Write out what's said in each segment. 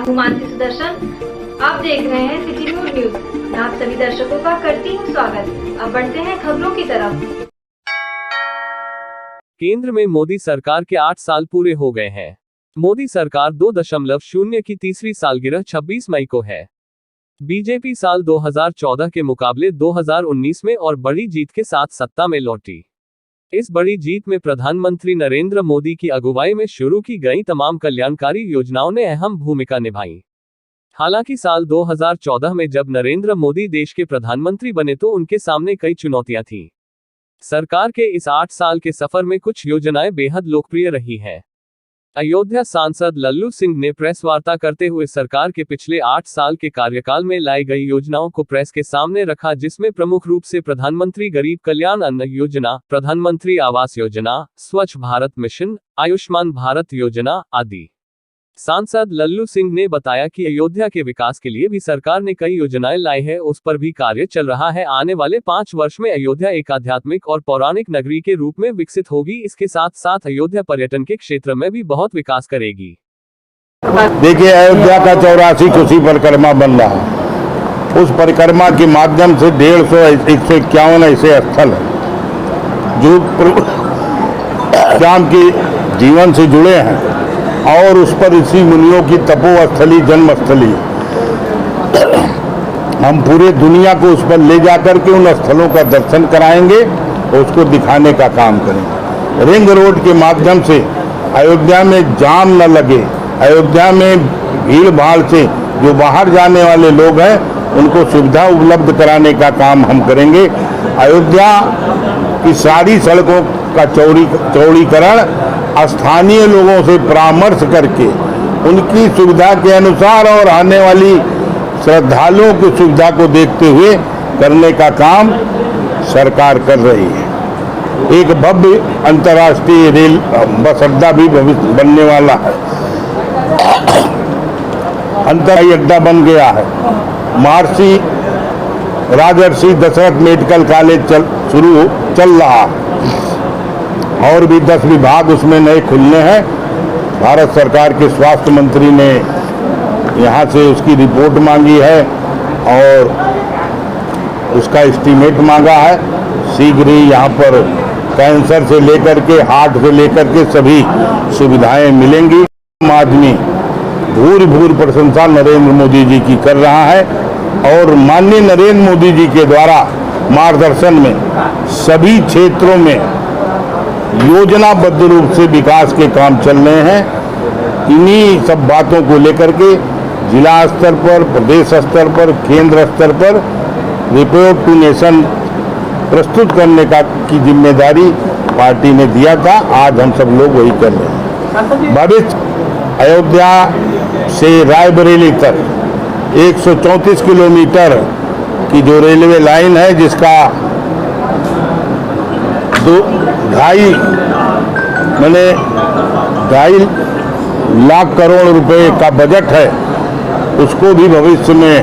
हूँ मानसी सुदर्शन। आप देख रहे हैं सिटी न्यूज। मैं आप सभी दर्शकों का करती हूँ स्वागत। अब बढ़ते हैं खबरों की तरफ। केंद्र में मोदी सरकार के 8 साल पूरे हो गए हैं। मोदी सरकार 2.0 की तीसरी सालगिरह 26 मई को है। बीजेपी साल 2014 के मुकाबले 2019 में और बड़ी जीत के साथ सत्ता में लौटी। इस बड़ी जीत में प्रधानमंत्री नरेंद्र मोदी की अगुवाई में शुरू की गई तमाम कल्याणकारी योजनाओं ने अहम भूमिका निभाई। हालांकि साल 2014 में जब नरेंद्र मोदी देश के प्रधानमंत्री बने तो उनके सामने कई चुनौतियां थीं। सरकार के इस 8 साल के सफर में कुछ योजनाएं बेहद लोकप्रिय रही हैं। अयोध्या सांसद लल्लू सिंह ने प्रेस वार्ता करते हुए सरकार के पिछले 8 साल के कार्यकाल में लाई गई योजनाओं को प्रेस के सामने रखा, जिसमें प्रमुख रूप से प्रधानमंत्री गरीब कल्याण अन्न योजना, प्रधानमंत्री आवास योजना, स्वच्छ भारत मिशन, आयुष्मान भारत योजना आदि। सांसद लल्लू सिंह ने बताया कि अयोध्या के विकास के लिए भी सरकार ने कई योजनाएं लाई है, उस पर भी कार्य चल रहा है। आने वाले 5 वर्ष में अयोध्या एक आध्यात्मिक और पौराणिक नगरी के रूप में विकसित होगी। इसके साथ साथ अयोध्या पर्यटन के क्षेत्र में भी बहुत विकास करेगी। देखिए, अयोध्या का 84 कोसी परिक्रमा बन रहा है। उस परिक्रमा के माध्यम से 151 ऐसे स्थल है जो राम के जीवन से जुड़े हैं और उस पर ऋषि मुनियों की तपोस्थली, जन्मस्थली। हम पूरे दुनिया को उस पर ले जाकर के उन स्थलों का दर्शन कराएंगे और उसको दिखाने का काम करेंगे। रिंग रोड के माध्यम से अयोध्या में जाम न लगे, अयोध्या में भीड़ भाड़ से जो बाहर जाने वाले लोग हैं उनको सुविधा उपलब्ध कराने का काम हम करेंगे। अयोध्या की सारी सड़कों का चौड़ीकरण स्थानीय लोगों से परामर्श करके उनकी सुविधा के अनुसार और आने वाली श्रद्धालुओं की सुविधा को देखते हुए करने का काम सरकार कर रही है। एक भव्य अंतर्राष्ट्रीय रेल बस अड्डा भी भविष्य बनने वाला है। अंतरराष्ट्रीय अड्डा बन गया है। महर्षि राजर्षि दशरथ मेडिकल कॉलेज चल रहा है और भी 10 विभाग उसमें नए खुलने हैं। भारत सरकार के स्वास्थ्य मंत्री ने यहाँ से उसकी रिपोर्ट मांगी है और उसका एस्टीमेट मांगा है। शीघ्र ही यहाँ पर कैंसर से लेकर के हार्ट से लेकर के सभी सुविधाएं मिलेंगी। आम आदमी भूरी प्रशंसा नरेंद्र मोदी जी की कर रहा है और माननीय नरेंद्र मोदी जी के द्वारा मार्गदर्शन में सभी क्षेत्रों में योजनाबद्ध रूप से विकास के काम चल रहे हैं। इन्हीं सब बातों को लेकर के जिला स्तर पर, प्रदेश स्तर पर, केंद्र स्तर पर रिपोर्ट टू नेशन प्रस्तुत करने की जिम्मेदारी पार्टी ने दिया था। आज हम सब लोग वही कर रहे हैं। भविष्य अयोध्या से रायबरेली तक 134 किलोमीटर की जो रेलवे लाइन है, जिसका 2.5 लाख करोड़ रुपए का बजट है, उसको भी भविष्य में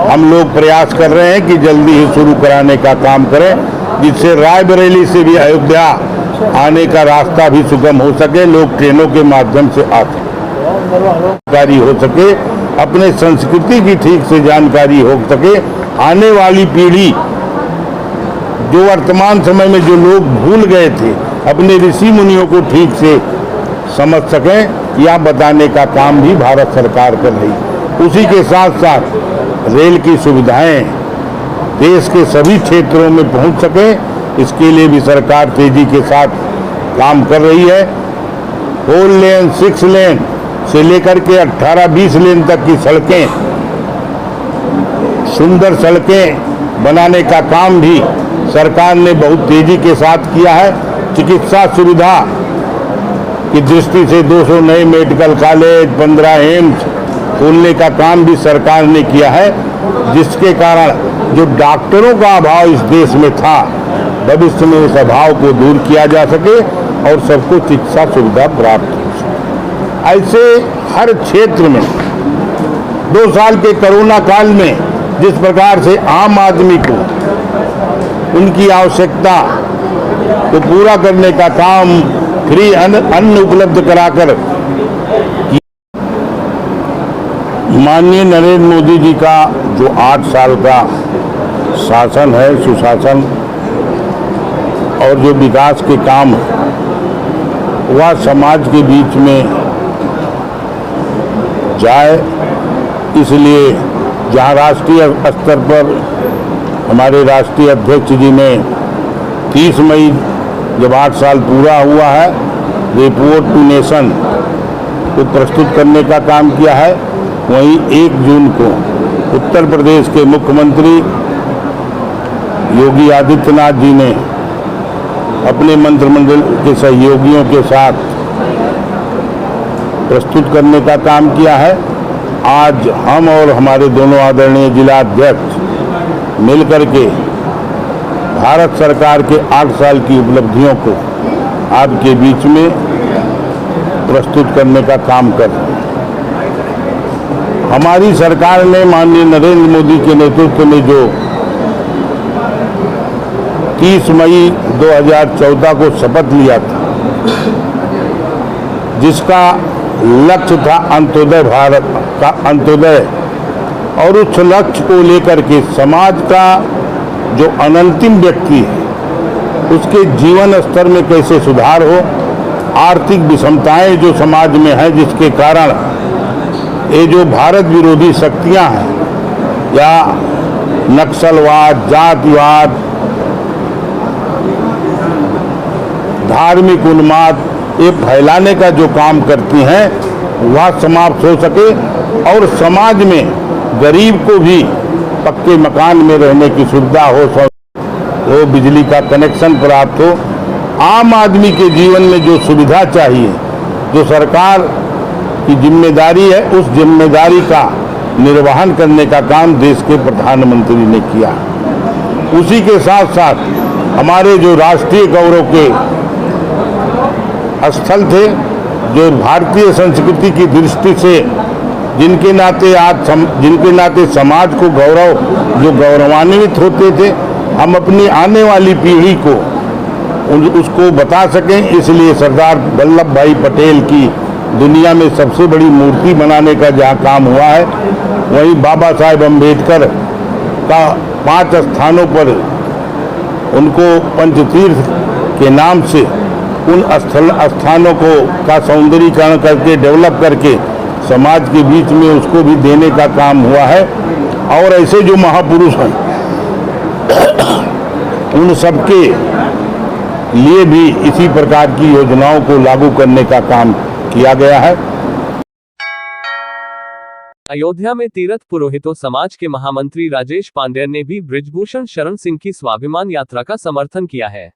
हम लोग प्रयास कर रहे हैं कि जल्दी ही शुरू कराने का काम करें, जिससे रायबरेली से भी अयोध्या आने का रास्ता भी सुगम हो सके, लोग ट्रेनों के माध्यम से आ सके, जानकारी हो सके, अपने संस्कृति की ठीक से जानकारी हो सके। आने वाली पीढ़ी जो वर्तमान समय में जो लोग भूल गए थे, अपने ऋषि मुनियों को ठीक से समझ सकें, यह बताने का काम भी भारत सरकार कर रही। उसी के साथ साथ रेल की सुविधाएं देश के सभी क्षेत्रों में पहुंच सकें, इसके लिए भी सरकार तेजी के साथ काम कर रही है। 4 लेन 6 लेन से लेकर के 18-20 लेन तक की सड़कें, सुंदर सड़कें बनाने का काम भी सरकार ने बहुत तेजी के साथ किया है। चिकित्सा सुविधा की दृष्टि से 200 नए मेडिकल कॉलेज, 15 एम्स खोलने का काम भी सरकार ने किया है, जिसके कारण जो डॉक्टरों का अभाव इस देश में था, भविष्य में उस अभाव को दूर किया जा सके और सबको चिकित्सा सुविधा प्राप्त हो सके। ऐसे हर क्षेत्र में 2 साल के कोरोना काल में जिस प्रकार से आम आदमी को उनकी आवश्यकता को पूरा करने का काम, फ्री अन्न उपलब्ध कराकर माननीय नरेंद्र मोदी जी का जो 8 साल का शासन है, सुशासन और जो विकास के काम है, वह समाज के बीच में जाए, इसलिए जहां राष्ट्रीय स्तर पर हमारे राष्ट्रीय अध्यक्ष जी ने 30 मई जब 8 साल पूरा हुआ है, रिपोर्ट टू नेशन को प्रस्तुत करने का काम किया है, वहीं 1 जून को उत्तर प्रदेश के मुख्यमंत्री योगी आदित्यनाथ जी ने अपने मंत्रिमंडल के सहयोगियों के साथ प्रस्तुत करने का काम किया है। आज हम और हमारे दोनों आदरणीय जिला अध्यक्ष मिलकर के भारत सरकार के 8 साल की उपलब्धियों को आपके बीच में प्रस्तुत करने का काम कर रहे हैं। हमारी सरकार ने माननीय नरेंद्र मोदी के नेतृत्व में जो 30 मई 2014 को शपथ लिया था, जिसका लक्ष्य था अंत्योदय भारत का अंत्योदय, और उस लक्ष्य को लेकर के समाज का जो अनंतिम व्यक्ति है उसके जीवन स्तर में कैसे सुधार हो, आर्थिक विषमताएं जो समाज में है जिसके कारण ये जो भारत विरोधी शक्तियां हैं या नक्सलवाद, जातिवाद, धार्मिक उन्माद ये फैलाने का जो काम करती हैं, वह समाप्त हो सके और समाज में गरीब को भी पक्के मकान में रहने की सुविधा हो, वो बिजली का कनेक्शन प्राप्त हो, आम आदमी के जीवन में जो सुविधा चाहिए, जो सरकार की जिम्मेदारी है, उस जिम्मेदारी का निर्वहन करने का काम देश के प्रधानमंत्री ने किया। उसी के साथ साथ हमारे जो राष्ट्रीय गौरव के स्थल थे, जो भारतीय संस्कृति की दृष्टि से जिनके नाते समाज को गौरव, जो गौरवान्वित होते थे, हम अपनी आने वाली पीढ़ी को उसको बता सकें, इसलिए सरदार वल्लभ भाई पटेल की दुनिया में सबसे बड़ी मूर्ति बनाने का जहाँ काम हुआ है, वहीं बाबा साहेब अम्बेडकर का 5 स्थानों पर उनको पंचतीर्थ के नाम से उन स्थानों को का सौंदर्यीकरण करके डेवलप करके समाज के बीच में उसको भी देने का काम हुआ है। और ऐसे जो महापुरुष हैं उन सबके लिए भी इसी प्रकार की योजनाओं को लागू करने का काम किया गया है। अयोध्या में तीर्थ पुरोहितों समाज के महामंत्री राजेश पांडेय ने भी बृजभूषण शरण सिंह की स्वाभिमान यात्रा का समर्थन किया है।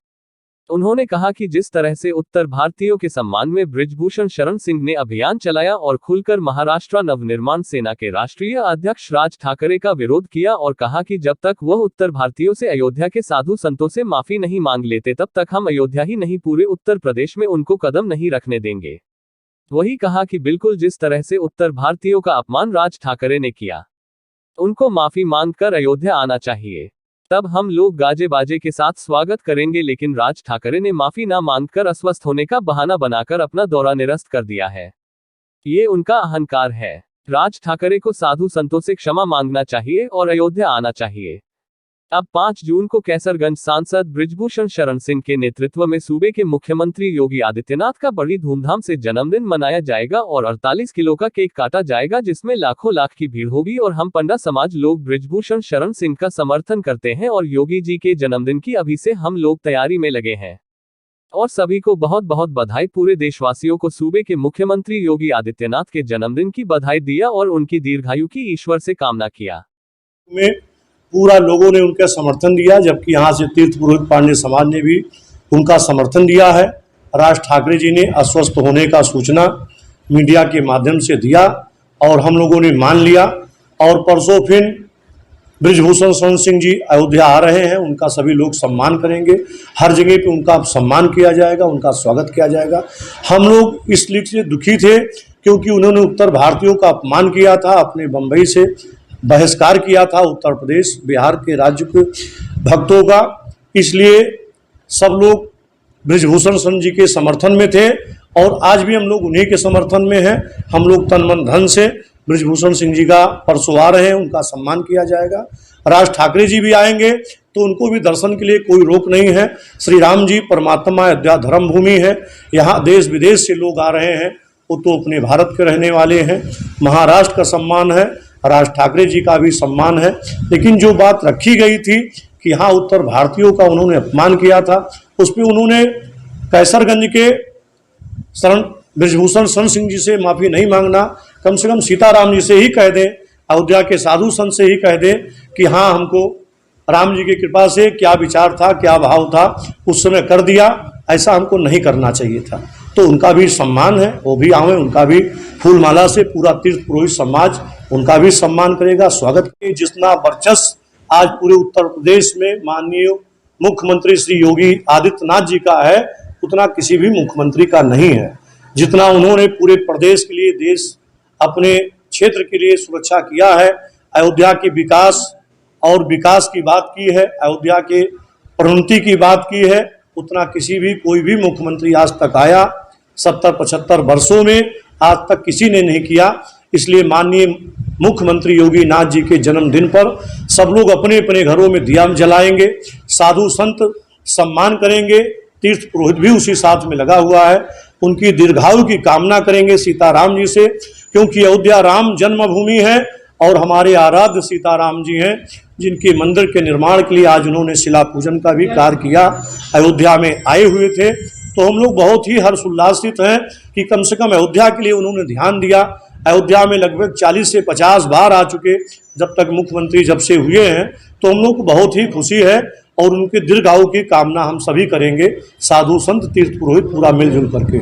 उन्होंने कहा कि जिस तरह से उत्तर भारतीयों के सम्मान में बृजभूषण शरण सिंह ने अभियान चलाया और खुलकर महाराष्ट्र नवनिर्माण सेना के राष्ट्रीय अध्यक्ष राज ठाकरे का विरोध किया, और कहा कि जब तक वह उत्तर भारतीयों से अयोध्या के साधु संतों से माफी नहीं मांग लेते तब तक हम अयोध्या ही नहीं पूरे उत्तर प्रदेश में उनको कदम नहीं रखने देंगे। वही कहा कि बिल्कुल जिस तरह से उत्तर भारतीयों का अपमान राज ठाकरे ने किया, उनको माफी मांगकर अयोध्या आना चाहिए, तब हम लोग गाजे बाजे के साथ स्वागत करेंगे। लेकिन राज ठाकरे ने माफी ना मांगकर अस्वस्थ होने का बहाना बनाकर अपना दौरा निरस्त कर दिया है। ये उनका अहंकार है। राज ठाकरे को साधु संतों से क्षमा मांगना चाहिए और अयोध्या आना चाहिए। अब 5 जून को कैसरगंज सांसद बृजभूषण शरण सिंह के नेतृत्व में सूबे के मुख्यमंत्री योगी आदित्यनाथ का बड़ी धूमधाम से जन्मदिन मनाया जाएगा और 48 किलो का केक काटा जाएगा, जिसमें लाखों लाख की भीड़ होगी। और हम पंडा समाज लोग बृजभूषण शरण सिंह का समर्थन करते हैं और योगी जी के जन्मदिन की अभी से हम लोग तैयारी में लगे हैं। और सभी को बहुत बहुत बधाई। पूरे देशवासियों को सूबे के मुख्यमंत्री योगी आदित्यनाथ के जन्मदिन की बधाई दिया और उनकी दीर्घायु की ईश्वर से कामना किया। पूरा लोगों ने उनका समर्थन दिया, जबकि यहाँ से तीर्थ पुरोहित पांडे समाज ने भी उनका समर्थन दिया है। राज ठाकरे जी ने अस्वस्थ होने का सूचना मीडिया के माध्यम से दिया और हम लोगों ने मान लिया। और परसों फिर बृजभूषण शरण सिंह जी अयोध्या आ रहे हैं, उनका सभी लोग सम्मान करेंगे। हर जगह पे उनका सम्मान किया जाएगा, उनका स्वागत किया जाएगा। हम लोग इस लीग से दुखी थे क्योंकि उन्होंने उत्तर भारतीयों का अपमान किया था, अपने बम्बई से बहिष्कार किया था उत्तर प्रदेश बिहार के राज्य के भक्तों का। इसलिए सब लोग बृजभूषण शरण जी के समर्थन में थे और आज भी हम लोग उन्हीं के समर्थन में हैं। हम लोग तन मन धन से बृजभूषण सिंह जी का परसों आ रहे हैं, उनका सम्मान किया जाएगा। राज ठाकरे जी भी आएंगे तो उनको भी दर्शन के लिए कोई रोक नहीं है। श्री राम जी परमात्मा अयोध्या धर्म भूमि है, यहाँ देश विदेश से लोग आ रहे हैं, वो तो अपने भारत के रहने वाले हैं। महाराष्ट्र का सम्मान है, राज ठाकरे जी का भी सम्मान है। लेकिन जो बात रखी गई थी कि यहाँ उत्तर भारतीयों का उन्होंने अपमान किया था, उस पर उन्होंने कैसरगंज के शरण बृजभूषण शरण सिंह जी से माफ़ी नहीं मांगना, कम से कम सीताराम जी से ही कह दें, अयोध्या के साधु संत से ही कह दें कि हाँ, हमको राम जी की कृपा से क्या विचार था, क्या भाव था, उस समय कर दिया, ऐसा हमको नहीं करना चाहिए था। तो उनका भी सम्मान है, वो भी आवे, उनका भी फूल माला से पूरा तीर्थ पुरोहित समाज उनका भी सम्मान करेगा, स्वागत करेगा। जितना वर्चस्व आज पूरे उत्तर प्रदेश में माननीय मुख्यमंत्री श्री योगी आदित्यनाथ जी का है, उतना किसी भी मुख्यमंत्री का नहीं है। जितना उन्होंने पूरे प्रदेश के लिए, देश अपने क्षेत्र के लिए सुरक्षा किया है, अयोध्या के विकास और विकास की बात की है, अयोध्या के प्रोन्नति की बात की है, उतना किसी भी कोई भी मुख्यमंत्री आज तक आया 70-75 वर्षों में आज तक किसी ने नहीं किया। इसलिए माननीय मुख्यमंत्री योगी नाथ जी के जन्मदिन पर सब लोग अपने अपने घरों में दिया जलाएंगे, साधु संत सम्मान करेंगे, तीर्थ पुरोहित भी उसी साथ में लगा हुआ है, उनकी दीर्घायु की कामना करेंगे सीताराम जी से, क्योंकि अयोध्या राम जन्मभूमि है और हमारे आराध्य सीताराम जी हैं, जिनके मंदिर के निर्माण के लिए आज उन्होंने शिला पूजन का भी कार्य किया, अयोध्या में आए हुए थे। तो हम लोग बहुत ही हर्षोल्लासित हैं कि कम से कम अयोध्या के लिए उन्होंने ध्यान दिया। अयोध्या में लगभग 40 से 50 बार आ चुके जब तक मुख्यमंत्री जब से हुए हैं, तो हम लोग को बहुत ही खुशी है और उनके दीर्घायु की कामना हम सभी करेंगे, साधु संत तीर्थ पुरोहित पूरा मिलजुल करके।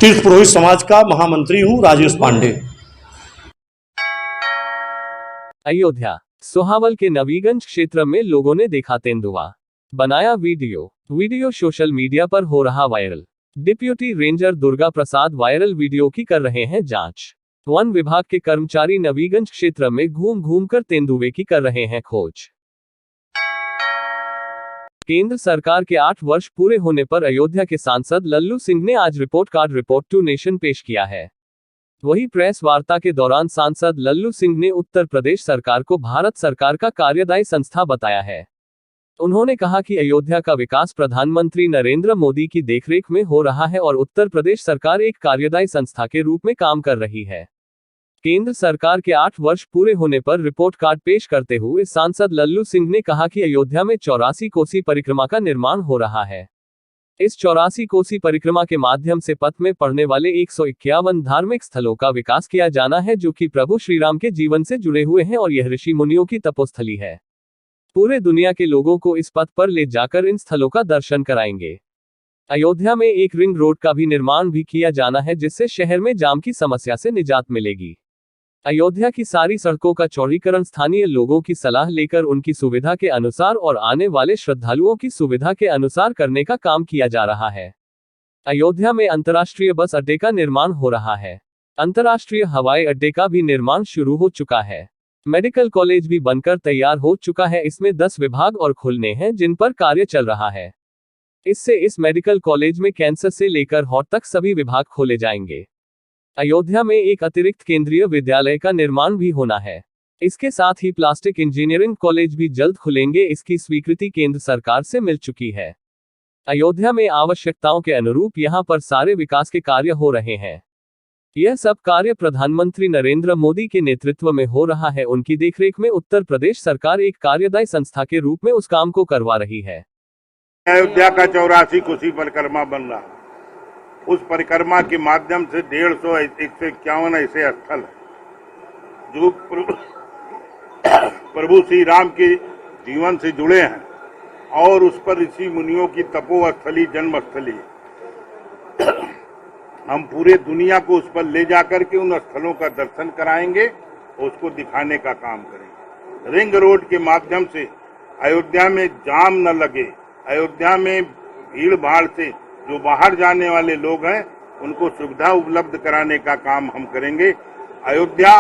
तीर्थ पुरोहित समाज का महामंत्री हूँ, राजेश पांडे। अयोध्या सोहावल के नवीगंज क्षेत्र में लोगों ने देखा तेंदुआ, बनाया वीडियो सोशल मीडिया पर हो रहा viral. Deputy ranger Durga Prasad viral video की कर रहे हैं जांच। वन विभाग के कर्मचारी नवीगंज क्षेत्र में घूम घूम कर तेंदुए की कर रहे हैं खोज। केंद्र सरकार के 8 वर्ष पूरे होने पर अयोध्या के सांसद लल्लू सिंह ने आज report card report to nation पेश किया है। वही प्रेस वार्ता के दौरान सांसद लल्लू सिंह ने उत्तर प्रदेश सरकार को भारत सरकार का कार्यदायी संस्था बताया है। उन्होंने कहा कि अयोध्या का विकास प्रधानमंत्री नरेंद्र मोदी की देखरेख में हो रहा है और उत्तर प्रदेश सरकार एक कार्यदायी संस्था के रूप में काम कर रही है। केंद्र सरकार के 8 वर्ष पूरे होने पर रिपोर्ट कार्ड पेश करते हुए सांसद लल्लू सिंह ने कहा कि अयोध्या में 84 कोसी परिक्रमा का निर्माण हो रहा है। इस 84 कोसी परिक्रमा के माध्यम से पथ में पड़ने वाले 151 धार्मिक स्थलों का विकास किया जाना है, जो कि प्रभु श्रीराम के जीवन से जुड़े हुए हैं और यह ऋषि मुनियों की तपोस्थली है। पूरे दुनिया के लोगों को इस पथ पर ले जाकर इन स्थलों का दर्शन कराएंगे। अयोध्या में एक रिंग रोड का भी निर्माण भी किया जाना है, जिससे शहर में जाम की समस्या से निजात मिलेगी। अयोध्या की सारी सड़कों का चौड़ीकरण स्थानीय लोगों की सलाह लेकर उनकी सुविधा के अनुसार और आने वाले श्रद्धालुओं की सुविधा के अनुसार करने का काम किया जा रहा है। अयोध्या में अंतर्राष्ट्रीय बस अड्डे का निर्माण हो रहा है। अंतर्राष्ट्रीय हवाई अड्डे का भी निर्माण शुरू हो चुका है। मेडिकल कॉलेज भी बनकर तैयार हो चुका है। इसमें 10 विभाग और खुलने हैं जिन पर कार्य चल रहा है। इससे इस मेडिकल कॉलेज में कैंसर से लेकर हार्ट तक सभी विभाग खोले जाएंगे। अयोध्या में एक अतिरिक्त केंद्रीय विद्यालय का निर्माण भी होना है। इसके साथ ही प्लास्टिक इंजीनियरिंग कॉलेज भी जल्द खुलेंगे। इसकी स्वीकृति केंद्र सरकार से मिल चुकी है। अयोध्या में आवश्यकताओं के अनुरूप यहां पर सारे विकास के कार्य हो रहे हैं। यह सब कार्य प्रधानमंत्री नरेंद्र मोदी के नेतृत्व में हो रहा है। उनकी देखरेख में उत्तर प्रदेश सरकार एक कार्यदायी संस्था के रूप में उस काम को करवा रही है। अयोध्या का 84 कोसी परिक्रमा बन रहा, उस परिक्रमा के माध्यम से 151 ऐसे स्थल जो प्रभु श्री राम के जीवन से जुड़े हैं और उस पर ऋषि मुनियों की तपोस्थली, जन्मस्थली, हम पूरे दुनिया को उस पर ले जाकर के उन स्थलों का दर्शन कराएंगे और उसको दिखाने का काम करेंगे। रिंग रोड के माध्यम से अयोध्या में जाम न लगे, अयोध्या में भीड़ भाड़ से जो बाहर जाने वाले लोग हैं उनको सुविधा उपलब्ध कराने का काम हम करेंगे। अयोध्या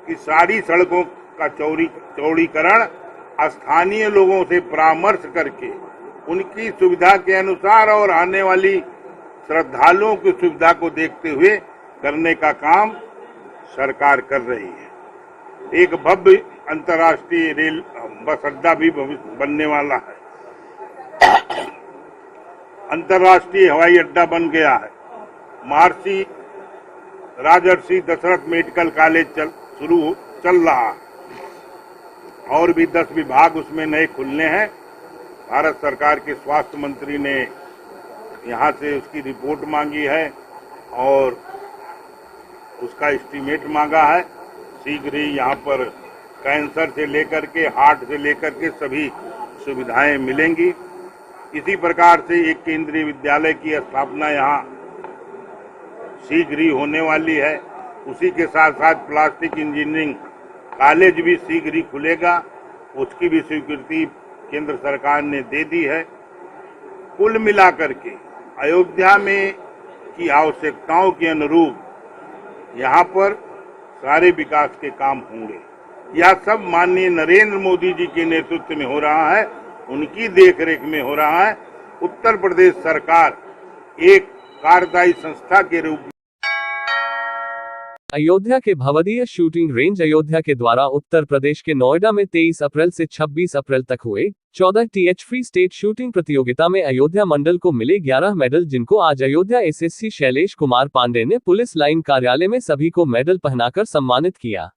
की सारी सड़कों का चौड़ीकरण स्थानीय लोगों से परामर्श करके उनकी सुविधा के अनुसार और आने वाली श्रद्धालुओं की सुविधा को देखते हुए करने का काम सरकार कर रही है। एक भव्य अंतर्राष्ट्रीय रेल बस अड्डा भी बनने वाला है। अंतर्राष्ट्रीय हवाई अड्डा बन गया है। महर्षि राजर्षि दशरथ मेडिकल कॉलेज चल रहा है और भी 10 विभाग उसमें नए खुलने हैं। भारत सरकार के स्वास्थ्य मंत्री ने यहाँ से उसकी रिपोर्ट मांगी है और उसका एस्टीमेट मांगा है। शीघ्र ही यहाँ पर कैंसर से लेकर के हार्ट से लेकर के सभी सुविधाएं मिलेंगी। इसी प्रकार से एक केंद्रीय विद्यालय की स्थापना यहाँ शीघ्र ही होने वाली है। उसी के साथ साथ प्लास्टिक इंजीनियरिंग कॉलेज भी शीघ्र ही खुलेगा। उसकी भी स्वीकृति केंद्र सरकार ने दे दी है। कुल मिलाकर के अयोध्या में की आवश्यकताओं के अनुरूप यहाँ पर सारे विकास के काम होंगे। यह सब माननीय नरेंद्र मोदी जी के नेतृत्व में हो रहा है, उनकी देखरेख में हो रहा है। उत्तर प्रदेश सरकार एक कार्यदायी संस्था के रूप में अयोध्या के भवदीय शूटिंग रेंज अयोध्या के द्वारा उत्तर प्रदेश के नोएडा में 23 अप्रैल से 26 अप्रैल तक हुए 14 टीएच फ्री स्टेट शूटिंग प्रतियोगिता में अयोध्या मंडल को मिले 11 मेडल, जिनको आज अयोध्या एसएससी शैलेश कुमार पांडे ने पुलिस लाइन कार्यालय में सभी को मेडल पहनाकर सम्मानित किया।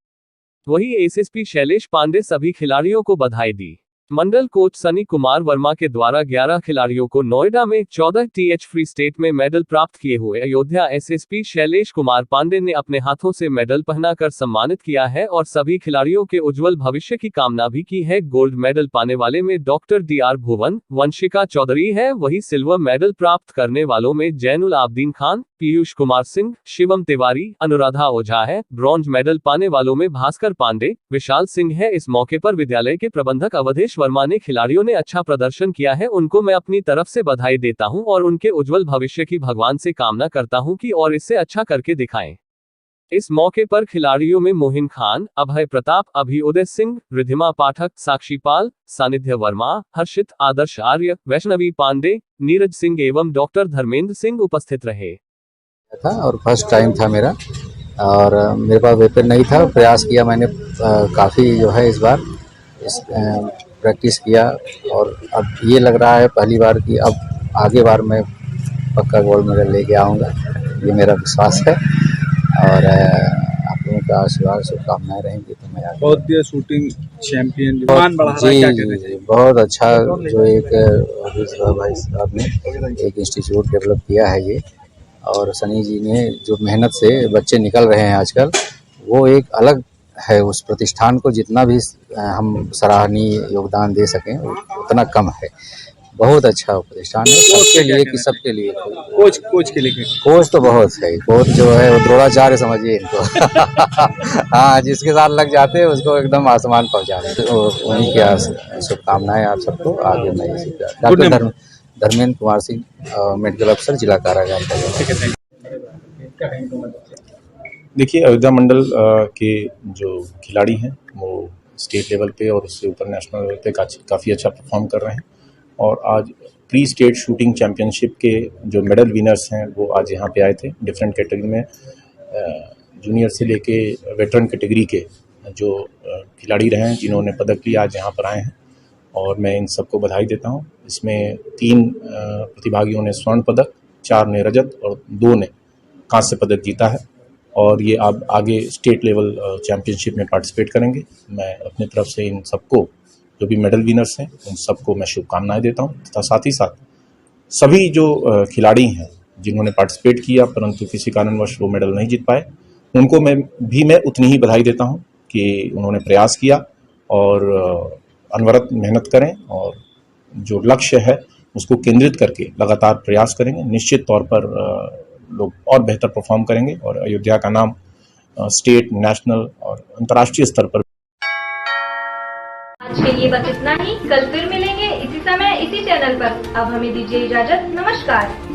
वहीं एसएसपी शैलेश पांडे सभी खिलाड़ियों को बधाई दी। मंडल कोच सनी कुमार वर्मा के द्वारा 11 खिलाड़ियों को नोएडा में 14 टीएच फ्री स्टेट में मेडल प्राप्त किए हुए अयोध्या एसएसपी शैलेश कुमार पांडे ने अपने हाथों से मेडल पहनाकर सम्मानित किया है और सभी खिलाड़ियों के उज्जवल भविष्य की कामना भी की है। गोल्ड मेडल पाने वाले में डॉक्टर DR भुवन, वंशिका चौधरी है। वही सिल्वर मेडल प्राप्त करने वालों में जैनुल आबदीन खान, पीयूष कुमार सिंह, शिवम तिवारी, अनुराधा ओझा है। ब्रॉन्ज मेडल पाने वालों में भास्कर पांडे, विशाल सिंह है। इस मौके पर विद्यालय के प्रबंधक अवधेश वर्मा ने खिलाड़ियों ने अच्छा प्रदर्शन किया है, उनको मैं अपनी तरफ से बधाई देता हूं और उनके उज्जवल भविष्य की भगवान से कामना करता हूं कि और इससे अच्छा करके दिखाएं। इस मौके पर खिलाड़ियों में मोहिन खान, अभय प्रताप, अभिउदय सिंह, रिधिमा पाठक, साक्षी पाल, सानिध्य वर्मा, हर्षित, आदर्श आर्य, वैष्णवी पांडे, नीरज सिंह एवं डॉक्टर धर्मेंद्र सिंह उपस्थित रहे था और फर्स्ट टाइम था मेरा और मेरे पास वेपन नहीं था। प्रयास किया मैंने काफ़ी जो है इस बार प्रैक्टिस किया और अब ये लग रहा है पहली बार कि अब आगे बार मैं पक्का गोल्ड मेडल लेके आऊँगा, ये मेरा विश्वास है और आप लोगों का आशीर्वाद शुभकामनाएं रहेंगी तो मैं बहुत शूटिंग चैंपियन जी बहुत अच्छा जो एक भाई साहब ने एक इंस्टीट्यूट डेवलप किया है ये और सनी जी ने जो मेहनत से बच्चे निकल रहे हैं आजकल, वो एक अलग है। उस प्रतिष्ठान को जितना भी हम सराहनीय योगदान दे सकें उतना कम है। बहुत अच्छा प्रतिष्ठान है सबके लिए कि सबके लिए। कोच के लिए कोच तो बहुत है। कोच जो है वो द्रोणाचार्य समझिए इनको हाँ, जिसके साथ लग जाते हैं उसको एकदम आसमान पहुँचा देते। तो उन्हीं की शुभकामनाएं आप सबको। आगे मैं डॉक्टर धर्मेंद्र कुमार सिंह, मेडिकल अफसर, जिला कारागार। देखिए, अयोध्या मंडल के जो खिलाड़ी हैं वो स्टेट लेवल पे और उससे ऊपर नेशनल लेवल पे काफ़ी अच्छा परफॉर्म कर रहे हैं और आज प्री स्टेट शूटिंग चैंपियनशिप के जो मेडल विनर्स हैं वो आज यहाँ पे आए थे। डिफरेंट कैटेगरी में जूनियर से लेके वेटरन कैटेगरी के जो खिलाड़ी रहे हैं जिन्होंने पदक लिया आज यहाँ पर आए हैं और मैं इन सबको बधाई देता हूँ। इसमें 3 प्रतिभागियों ने स्वर्ण पदक, 4 ने रजत और 2 ने कांस्य पदक जीता है और ये अब आगे स्टेट लेवल चैंपियनशिप में पार्टिसिपेट करेंगे। मैं अपनी तरफ से इन सबको जो भी मेडल विनर्स हैं उन सबको मैं शुभकामनाएं देता हूं तथा साथ ही साथ सभी जो खिलाड़ी हैं जिन्होंने पार्टिसिपेट किया परंतु किसी कारणवश वो मेडल नहीं जीत पाए, उनको मैं उतनी ही बधाई देता हूं कि उन्होंने प्रयास किया और अनवरत मेहनत करें और जो लक्ष्य है उसको केंद्रित करके लगातार प्रयास करेंगे। निश्चित तौर पर लोग और बेहतर परफॉर्म करेंगे और अयोध्या का नाम स्टेट, नेशनल और अंतर्राष्ट्रीय स्तर पर। आज के लिए बस इतना ही। कल फिर मिलेंगे इसी समय इसी चैनल पर। अब हमें दीजिए इजाजत। नमस्कार।